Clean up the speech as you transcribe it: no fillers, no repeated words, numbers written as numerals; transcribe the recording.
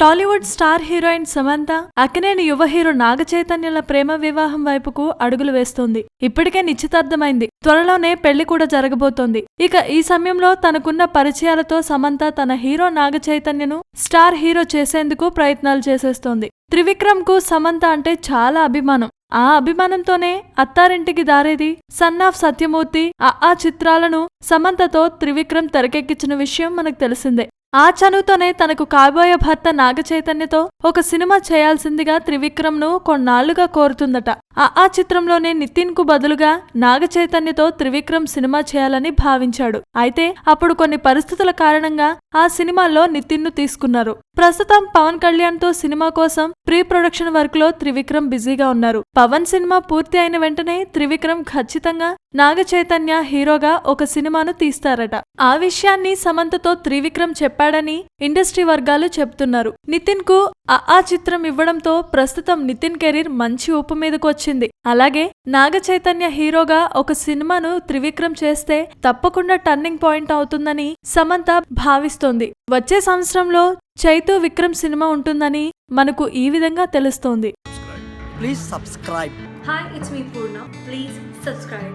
Tollywood star heroine Samantha Akkineni యువ hero నాగచైతన్యుల ప్రేమ వివాహం వైపుకు అడుగులు వేస్తోంది. ఇప్పటికే నిశ్చితార్థమైంది. త్వరలోనే పెళ్లి కూడా జరగబోతోంది. ఇక ఈ సమయంలో తనకున్న పరిచయాలతో సమంత తన హీరో నాగచైతన్యను స్టార్ హీరో చేసేందుకు ప్రయత్నాలు చేసేస్తోంది. త్రివిక్రమ్ కు సమంత అంటే చాలా అభిమానం. ఆ అభిమానంతోనే అత్తారింటికి దారేది, సన్ ఆఫ్ సత్యమూర్తి, ఆ చిత్రాలను సమంతతో త్రివిక్రమ్ తెరకెక్కించిన విషయం మనకు తెలిసిందే. ఆ చనువుతోనే తనకు కాబోయే భర్త నాగచైతన్యతో ఒక సినిమా చేయాల్సిందిగా త్రివిక్రమ్ ను కొన్నాళ్లుగా కోరుతుందట. ఆ చిత్రంలోనే నితిన్ కు బదులుగా నాగచైతన్యతో త్రివిక్రమ్ సినిమా చేయాలని భావించాడు. అయితే అప్పుడు కొన్ని పరిస్థితుల కారణంగా ఆ సినిమాల్లో నితిన్ ను తీసుకున్నారు. ప్రస్తుతం పవన్ కళ్యాణ్ తో సినిమా కోసం ప్రీ ప్రొడక్షన్ వర్క్ లో త్రివిక్రమ్ బిజీగా ఉన్నారు. పవన్ సినిమా పూర్తి అయిన వెంటనే త్రివిక్రమ్ ఖచ్చితంగా నాగచైతన్య హీరోగా ఒక సినిమాను తీస్తారట. ఆ విషయాన్ని సమంతతో త్రివిక్రమ్ చెప్పాడని ఇండస్ట్రీ వర్గాలు చెప్తున్నారు. నితిన్ కు ఆ చిత్రం ఇవ్వడంతో ప్రస్తుతం నితిన్ కెరీర్ మంచి ఊపు మీదకు వచ్చింది. అలాగే నాగచైతన్య హీరోగా ఒక సినిమాను త్రివిక్రమ్ చేస్తే తప్పకుండా టర్నింగ్ పాయింట్ అవుతుందని సమంత భావిస్తోంది. వచ్చే సంవత్సరంలో చైతూ విక్రమ్ సినిమా ఉంటుందని మనకు ఈ విధంగా తెలుస్తోంది. Please subscribe. Hi, it's me Purna. Please subscribe.